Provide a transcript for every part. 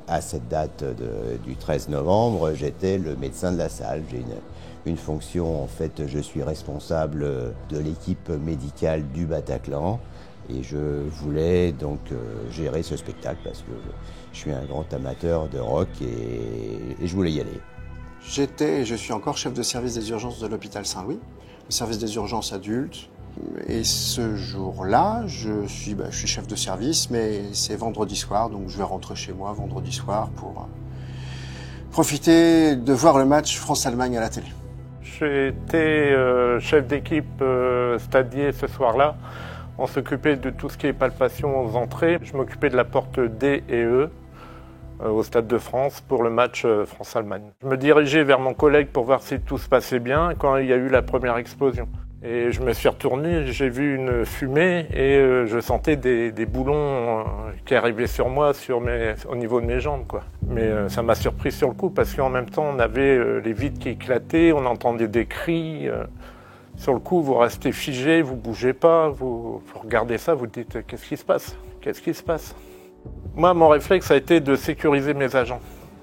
À cette date du 13 novembre, j'étais le médecin de la salle. J'ai une fonction, en fait, je suis responsable de l'équipe médicale du Bataclan et je voulais donc gérer ce spectacle parce que je suis un grand amateur de rock et je voulais y aller. J'étais et je suis encore chef de service des urgences de l'hôpital Saint-Louis, le service des urgences adultes. Et ce jour-là, je suis chef de service, mais c'est vendredi soir, donc je vais rentrer chez moi vendredi soir pour profiter de voir le match France-Allemagne à la télé. J'étais chef d'équipe stadier ce soir-là. On s'occupait de tout ce qui est palpation aux entrées. Je m'occupais de la porte D et E au Stade de France pour le match France-Allemagne. Je me dirigeais vers mon collègue pour voir si tout se passait bien quand il y a eu la première explosion. Et je me suis retourné, j'ai vu une fumée et je sentais des boulons qui arrivaient sur moi au niveau de mes jambes, quoi. Mais ça m'a surpris sur le coup parce qu'en même temps on avait les vitres qui éclataient, on entendait des cris. Sur le coup vous restez figé, vous bougez pas, vous regardez ça, vous dites qu'est-ce qui se passe ? Qu'est-ce qui se passe ? Moi mon réflexe a été de sécuriser mes agents.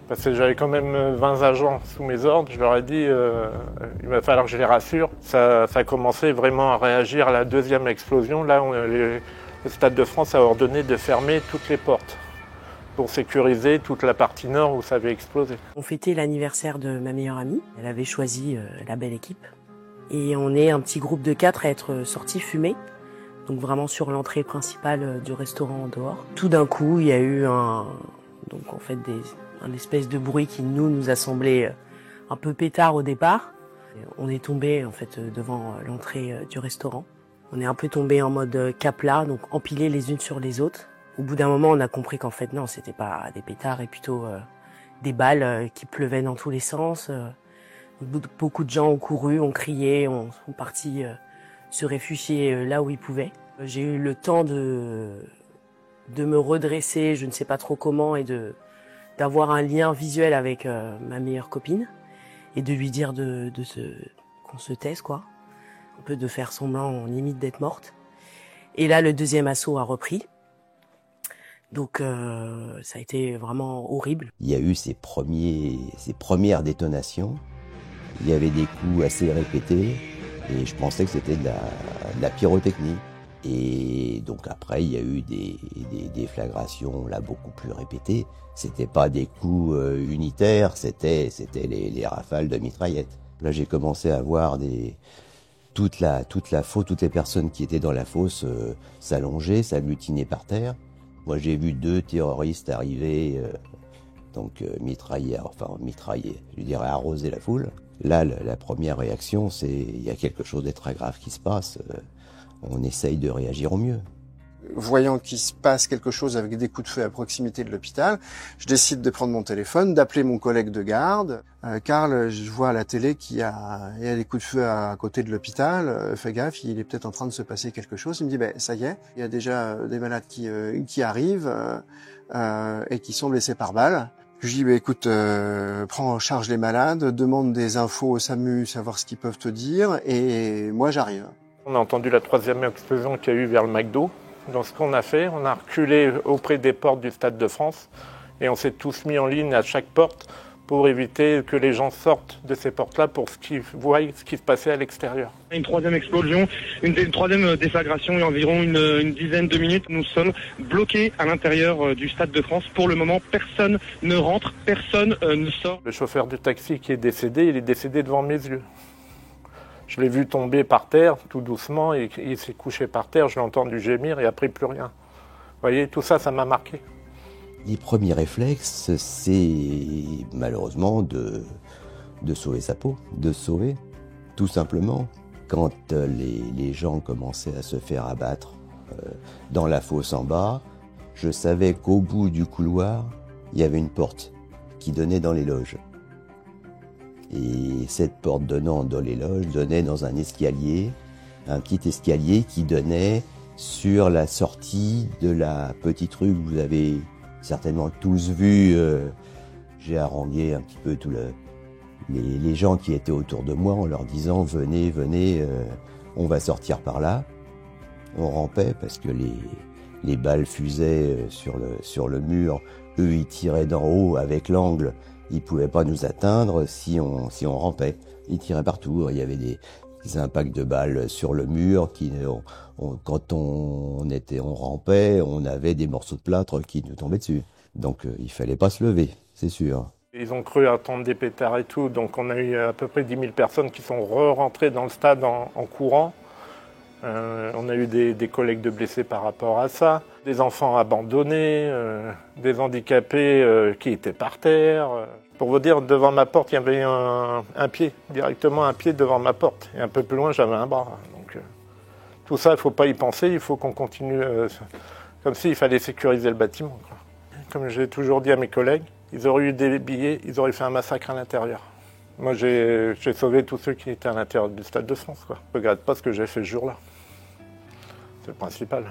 Parce que j'avais quand même 20 agents sous mes ordres, je leur ai dit il va falloir que je les rassure. Ça a commencé vraiment à réagir à la deuxième explosion. Là, le Stade de France a ordonné de fermer toutes les portes pour sécuriser toute la partie nord où ça avait explosé. On fêtait l'anniversaire de ma meilleure amie. Elle avait choisi la belle équipe. Et on est un petit groupe de 4 à être sortis fumer. Donc vraiment sur l'entrée principale du restaurant en dehors. Tout d'un coup, il y a eu un espèce de bruit qui nous a semblé un peu pétard au départ. On est tombé en fait devant l'entrée du restaurant. On est un peu tombé en mode cap-là, donc empilés les unes sur les autres. Au bout d'un moment, on a compris qu'en fait non, c'était pas des pétards et plutôt des balles qui pleuvaient dans tous les sens. Beaucoup de gens ont couru, ont crié, ont parti se réfugier là où ils pouvaient. J'ai eu le temps de me redresser, je ne sais pas trop comment, et d'avoir un lien visuel avec ma meilleure copine et de lui dire qu'on se taise, quoi. Un peu de faire semblant, limite d'être morte. Et là, le deuxième assaut a repris. Donc, ça a été vraiment horrible. Il y a eu ces premières détonations. Il y avait des coups assez répétés et je pensais que c'était de la pyrotechnie. Et donc après, il y a eu des déflagrations là beaucoup plus répétées. C'était pas des coups unitaires, c'était les rafales de mitraillettes. Là, j'ai commencé à voir toute la fosse, toutes les personnes qui étaient dans la fosse s'allonger, s'agglutiner par terre. Moi, j'ai vu 2 terroristes arriver, mitrailler, je dirais arroser la foule. Là, la première réaction, c'est il y a quelque chose de très grave qui se passe. On essaye de réagir au mieux. Voyant qu'il se passe quelque chose avec des coups de feu à proximité de l'hôpital, je décide de prendre mon téléphone, d'appeler mon collègue de garde. Karl, je vois à la télé qu'il y a des coups de feu à côté de l'hôpital. Fais gaffe, il est peut-être en train de se passer quelque chose. Il me dit, ça y est, il y a déjà des malades qui arrivent et qui sont blessés par balle. Je lui dis, écoute, prends en charge les malades, demande des infos au SAMU, savoir ce qu'ils peuvent te dire, et moi j'arrive. On a entendu la 3e explosion qu'il y a eu vers le McDo. Donc ce qu'on a fait, on a reculé auprès des portes du Stade de France et on s'est tous mis en ligne à chaque porte pour éviter que les gens sortent de ces portes-là pour qu'ils voient ce qui se passait à l'extérieur. Une 3e explosion, une 3e déflagration il y a environ une dizaine de minutes. Nous sommes bloqués à l'intérieur du Stade de France. Pour le moment, personne ne rentre, personne ne sort. Le chauffeur du taxi qui est décédé, il est décédé devant mes yeux. Je l'ai vu tomber par terre, tout doucement, et il s'est couché par terre, je l'ai entendu gémir et après plus rien. Vous voyez, tout ça, ça m'a marqué. Les premiers réflexes, c'est malheureusement de sauver sa peau, de sauver, tout simplement. Quand les gens commençaient à se faire abattre dans la fosse en bas, je savais qu'au bout du couloir, il y avait une porte qui donnait dans les loges. Et cette porte donnant dans les loges donnait dans un escalier, un petit escalier qui donnait sur la sortie de la petite rue que vous avez certainement tous vu. J'ai harangué un petit peu les gens qui étaient autour de moi en leur disant « Venez, on va sortir par là ». On rampait parce que les balles fusaient sur le mur Eux, ils tiraient d'en haut avec l'angle. Ils pouvaient pas nous atteindre si on rampait. Ils tiraient partout. Il y avait des impacts de balles sur le mur. Quand on rampait, on avait des morceaux de plâtre qui nous tombaient dessus. Donc il fallait pas se lever, c'est sûr. Ils ont cru attendre des pétards et tout, donc on a eu à peu près 10 000 personnes qui sont rentrées dans le stade en courant. On a eu des collègues de blessés par rapport à ça, des enfants abandonnés, des handicapés qui étaient par terre. Pour vous dire, devant ma porte, il y avait un pied, directement un pied devant ma porte. Et un peu plus loin, j'avais un bras. Donc, tout ça, il ne faut pas y penser, il faut qu'on continue comme s'il fallait sécuriser le bâtiment, quoi. Comme j'ai toujours dit à mes collègues, ils auraient eu des billets, ils auraient fait un massacre à l'intérieur. Moi, j'ai sauvé tous ceux qui étaient à l'intérieur du Stade de France, quoi. Je ne regrette pas ce que j'ai fait ce jour-là. C'est le principal.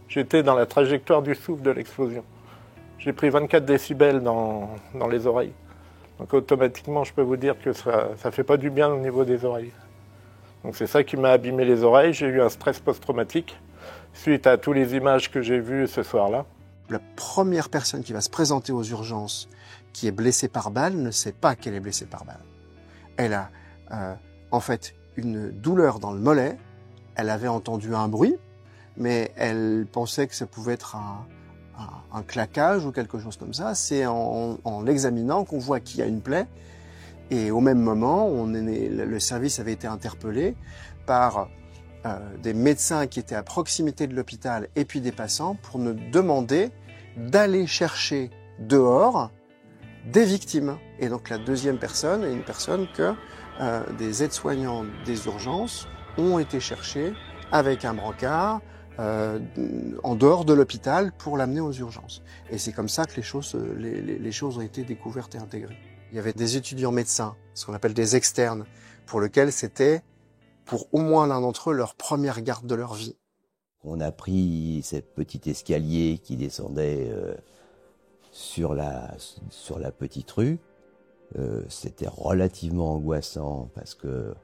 J'étais dans la trajectoire du souffle de l'explosion. J'ai pris 24 décibels dans les oreilles. Donc automatiquement, je peux vous dire que ça ne fait pas du bien au niveau des oreilles. Donc c'est ça qui m'a abîmé les oreilles. J'ai eu un stress post-traumatique suite à toutes les images que j'ai vues ce soir-là. La première personne qui va se présenter aux urgences qui est blessée par balle ne sait pas qu'elle est blessée par balle. Elle a en fait une douleur dans le mollet, elle avait entendu un bruit, mais elle pensait que ça pouvait être un claquage ou quelque chose comme ça. C'est en l'examinant qu'on voit qu'il y a une plaie, et au même moment, le service avait été interpellé par des médecins qui étaient à proximité de l'hôpital et puis des passants pour nous demander d'aller chercher dehors des victimes. Et donc la deuxième personne est une personne que des aides-soignants des urgences ont été chercher avec un brancard en dehors de l'hôpital pour l'amener aux urgences. Et c'est comme ça que les choses ont été découvertes et intégrées. Il y avait des étudiants médecins, ce qu'on appelle des externes, pour lesquels c'était, pour au moins l'un d'entre eux, leur première garde de leur vie. On a pris ce petit escalier qui descendait sur la petite rue. C'était relativement angoissant parce que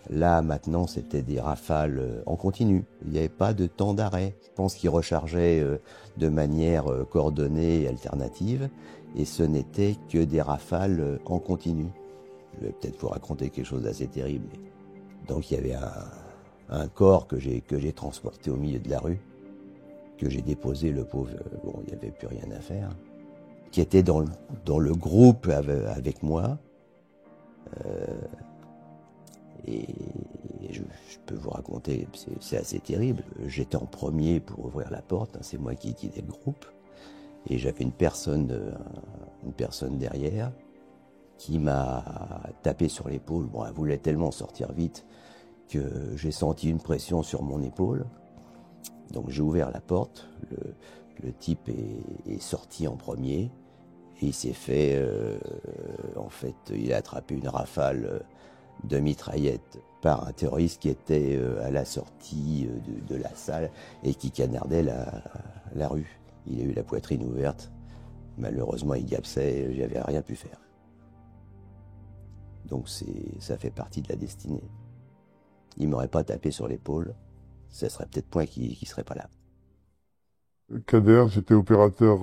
là, maintenant, c'était des rafales en continu. Il n'y avait pas de temps d'arrêt. Je pense qu'ils rechargeaient de manière coordonnée et alternative, et ce n'était que des rafales en continu. Je vais peut-être vous raconter quelque chose d'assez terrible. Donc il y avait un corps que j'ai transporté au milieu de la rue, que j'ai déposé, le pauvre, bon, il n'y avait plus rien à faire, qui était dans le groupe avec moi. Et je peux vous raconter, c'est assez terrible. J'étais en premier pour ouvrir la porte, hein, c'est moi qui guidais le groupe. Et j'avais une personne derrière qui m'a tapé sur l'épaule. Bon, elle voulait tellement sortir vite que j'ai senti une pression sur mon épaule. Donc j'ai ouvert la porte, le type est sorti en premier, et il s'est fait, en fait, il a attrapé une rafale de mitraillette par un terroriste qui était à la sortie de la salle et qui canardait la rue. Il a eu la poitrine ouverte, malheureusement il gapsait, j'avais rien pu faire. Donc ça fait partie de la destinée. Il m'aurait pas tapé sur l'épaule, ce serait peut-être moi qui serait pas là. Kader, j'étais opérateur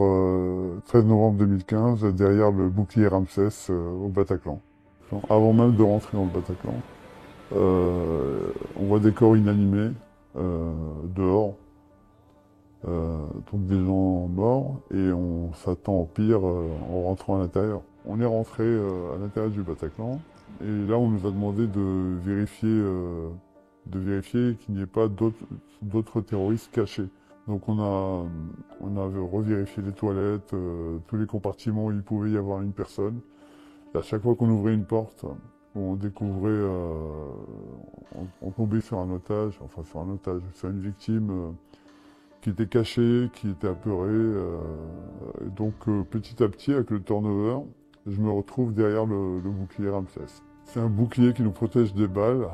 13 novembre 2015 derrière le bouclier Ramsès au Bataclan. Avant même de rentrer dans le Bataclan, on voit des corps inanimés dehors, donc des gens morts, et on s'attend au pire en rentrant à l'intérieur. On est rentré à l'intérieur du Bataclan, et là on nous a demandé de vérifier qu'il n'y ait pas d'autres terroristes cachés. Donc on a revérifié les toilettes, tous les compartiments où il pouvait y avoir une personne. Et à chaque fois qu'on ouvrait une porte, on découvrait, on tombait sur un otage, sur une victime qui était cachée, qui était apeurée. Donc petit à petit, avec le turnover, je me retrouve derrière le bouclier Ramsès. C'est un bouclier qui nous protège des balles,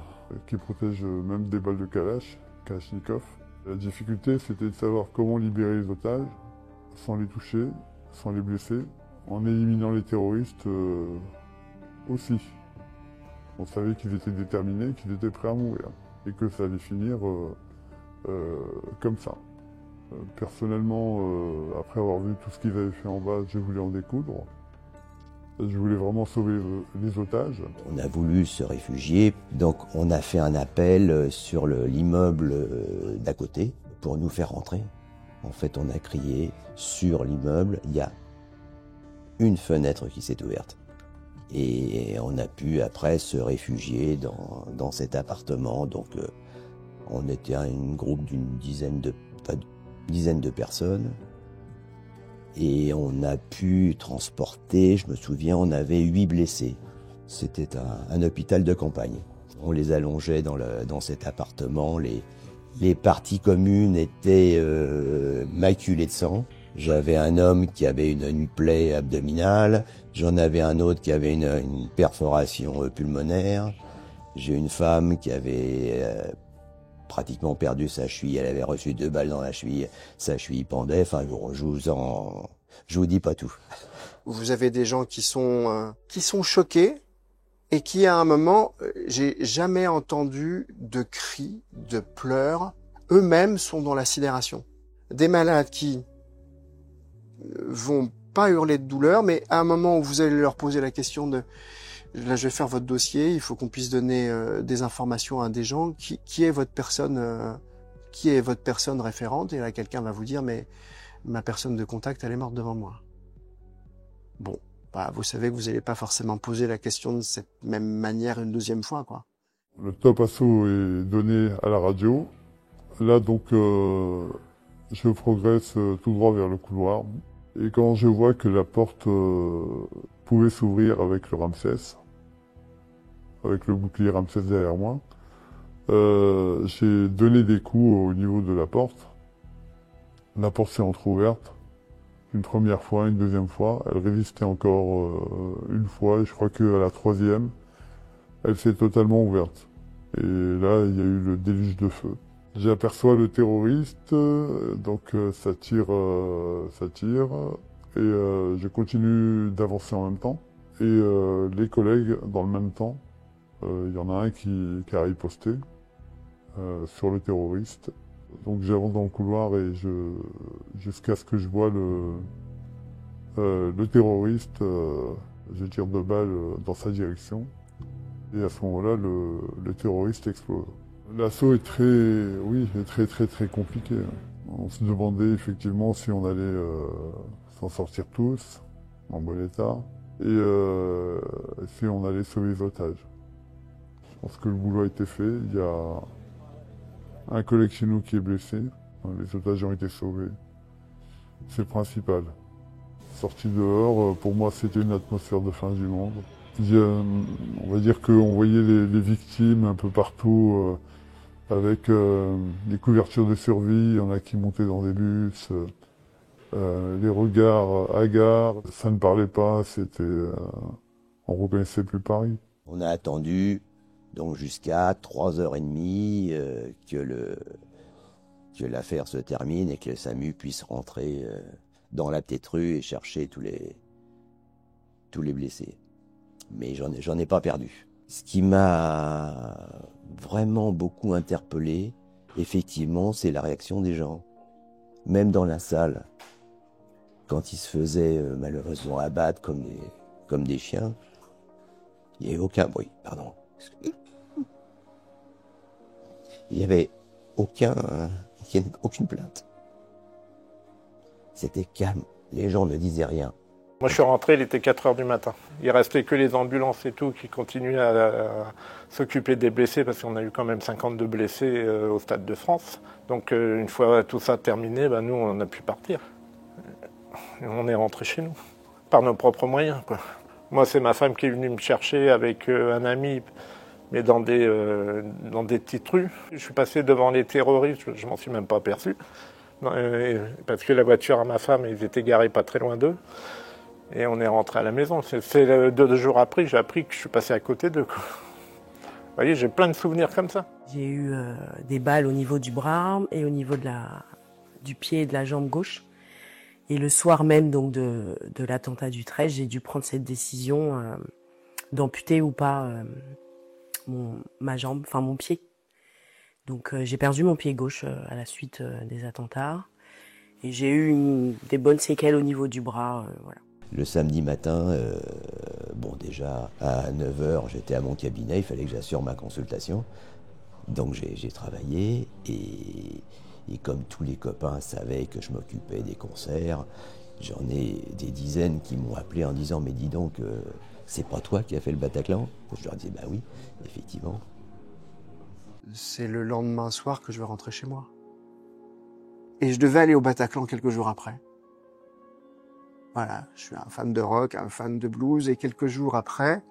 qui protège même des balles de Kalachnikov. La difficulté, c'était de savoir comment libérer les otages, sans les toucher, sans les blesser, en éliminant les terroristes aussi. On savait qu'ils étaient déterminés, qu'ils étaient prêts à mourir, et que ça allait finir comme ça. Personnellement, après avoir vu tout ce qu'ils avaient fait en bas, je voulais en découdre. Je voulais vraiment sauver les otages. On a voulu se réfugier, donc on a fait un appel sur l'immeuble d'à côté pour nous faire rentrer. En fait, on a crié sur l'immeuble, il y a une fenêtre qui s'est ouverte. Et on a pu après se réfugier dans cet appartement. Donc on était un groupe d'une dizaine de personnes. Et on a pu transporter, je me souviens, on avait 8 blessés. C'était un hôpital de campagne. On les allongeait dans cet appartement. Les parties communes étaient maculées de sang. J'avais un homme qui avait une plaie abdominale. J'en avais un autre qui avait une perforation pulmonaire. J'ai une femme qui avait pratiquement perdu sa cheville. Elle avait reçu 2 balles dans la cheville. Sa cheville pendait. Enfin, je vous dis pas tout. Vous avez des gens qui sont choqués et qui, à un moment, j'ai jamais entendu de cris, de pleurs. Eux-mêmes sont dans la sidération. Des malades qui vont pas hurler de douleur, mais à un moment où vous allez leur poser la question de là je vais faire votre dossier, il faut qu'on puisse donner des informations à des gens, qui est votre personne référente, et là quelqu'un va vous dire mais ma personne de contact elle est morte devant moi. Bon, bah vous savez que vous n'allez pas forcément poser la question de cette même manière une deuxième fois, quoi. Le top assaut est donné à la radio. Là donc je progresse tout droit vers le couloir. Et quand je vois que la porte pouvait s'ouvrir avec le Ramsès, avec le bouclier Ramsès derrière moi, j'ai donné des coups au niveau de la porte. La porte s'est entrouverte. Une première fois, une deuxième fois. Elle résistait encore une fois. Et je crois qu'à la troisième, elle s'est totalement ouverte. Et là, il y a eu le déluge de feu. J'aperçois le terroriste, donc ça tire, et je continue d'avancer en même temps. Et les collègues, dans le même temps, il y en a un qui a riposté sur le terroriste. Donc j'avance dans le couloir et jusqu'à ce que je vois le terroriste, je tire 2 balles dans sa direction. Et à ce moment-là, le terroriste explose. L'assaut est très compliqué. On se demandait effectivement si on allait s'en sortir tous, en bon état, et si on allait sauver les otages. Je pense que le boulot a été fait. Il y a un collègue chez nous qui est blessé. Les otages ont été sauvés. C'est le principal. Sorti dehors, pour moi, c'était une atmosphère de fin du monde. On va dire qu'on voyait les victimes un peu partout, avec les couvertures de survie, il y en a qui montaient dans des bus, les regards hagards, ça ne parlait pas, on reconnaissait plus Paris. On a attendu donc jusqu'à 3h30 que l'affaire se termine et que le SAMU puisse rentrer dans la petite rue et chercher tous les blessés. Mais j'en ai pas perdu. Ce qui m'a vraiment beaucoup interpellé, effectivement, c'est la réaction des gens. Même dans la salle, quand ils se faisaient malheureusement abattre comme des chiens, il n'y avait aucun bruit, pardon. Il n'y avait aucune plainte. C'était calme, les gens ne disaient rien. Moi je suis rentré, il était 4h du matin. Il restait que les ambulances et tout qui continuaient à s'occuper des blessés parce qu'on a eu quand même 52 blessés au Stade de France. Donc une fois tout ça terminé, nous on a pu partir. Et on est rentré chez nous, par nos propres moyens, quoi. Moi c'est ma femme qui est venue me chercher avec un ami, mais dans des petites rues. Je suis passé devant les terroristes, je m'en suis même pas aperçu. Parce que la voiture à ma femme, ils étaient garés pas très loin d'eux. Et on est rentré à la maison. C'est 2 jours après que j'ai appris que je suis passé à côté d'eux, quoi. Vous voyez, j'ai plein de souvenirs comme ça. J'ai eu des balles au niveau du bras et au niveau du pied et de la jambe gauche. Et le soir même donc de l'attentat du 13, j'ai dû prendre cette décision d'amputer ou pas ma jambe, enfin mon pied. Donc j'ai perdu mon pied gauche à la suite des attentats. Et j'ai eu des bonnes séquelles au niveau du bras, voilà. Le samedi matin, bon déjà à 9h j'étais à mon cabinet, il fallait que j'assure ma consultation. Donc j'ai travaillé et comme tous les copains savaient que je m'occupais des concerts, j'en ai des dizaines qui m'ont appelé en disant « mais dis donc, c'est pas toi qui as fait le Bataclan ?» Je leur disais « bah oui, effectivement ». C'est le lendemain soir que je vais rentrer chez moi. Et je devais aller au Bataclan quelques jours après. Voilà, je suis un fan de rock, un fan de blues, et quelques jours après,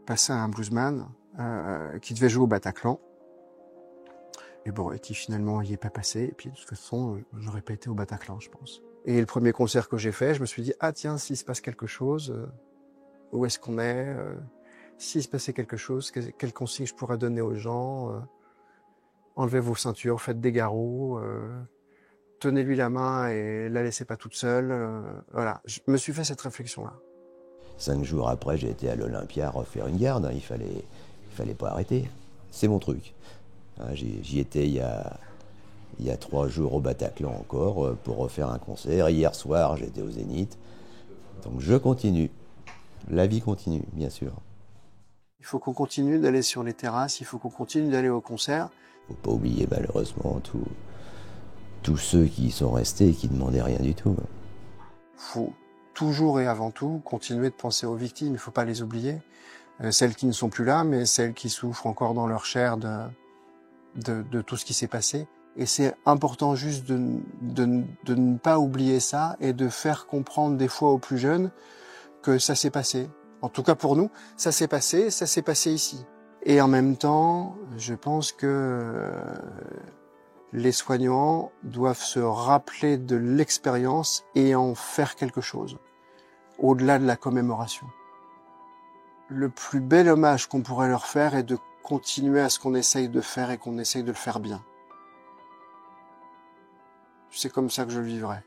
passé à un bluesman qui devait jouer au Bataclan. Et bon, et qui finalement y est pas passé, et puis de toute façon, j'aurais pas été au Bataclan, je pense. Et le premier concert que j'ai fait, je me suis dit, ah tiens, s'il se passe quelque chose, où est-ce qu'on est, s'il se passait quelque chose, quelles consignes je pourrais donner aux gens, enlevez vos ceintures, faites des garrots, tenez-lui la main et la laissez pas toute seule. Voilà, je me suis fait cette réflexion-là. 5 jours après, j'ai été à l'Olympia refaire une garde. Il fallait pas arrêter. C'est mon truc. J'y étais il y a 3 jours au Bataclan encore pour refaire un concert. Hier soir, j'étais au Zénith. Donc je continue. La vie continue, bien sûr. Il faut qu'on continue d'aller sur les terrasses, il faut qu'on continue d'aller au concert. Faut pas oublier malheureusement tous ceux qui y sont restés et qui ne demandaient rien du tout. Faut toujours et avant tout continuer de penser aux victimes, il ne faut pas les oublier. Celles qui ne sont plus là, mais celles qui souffrent encore dans leur chair de tout ce qui s'est passé. Et c'est important juste de ne pas oublier ça et de faire comprendre des fois aux plus jeunes que ça s'est passé. En tout cas pour nous, ça s'est passé ici. Et en même temps, je pense que les soignants doivent se rappeler de l'expérience et en faire quelque chose, au-delà de la commémoration. Le plus bel hommage qu'on pourrait leur faire est de continuer à ce qu'on essaye de faire et qu'on essaye de le faire bien. C'est comme ça que je le vivrai.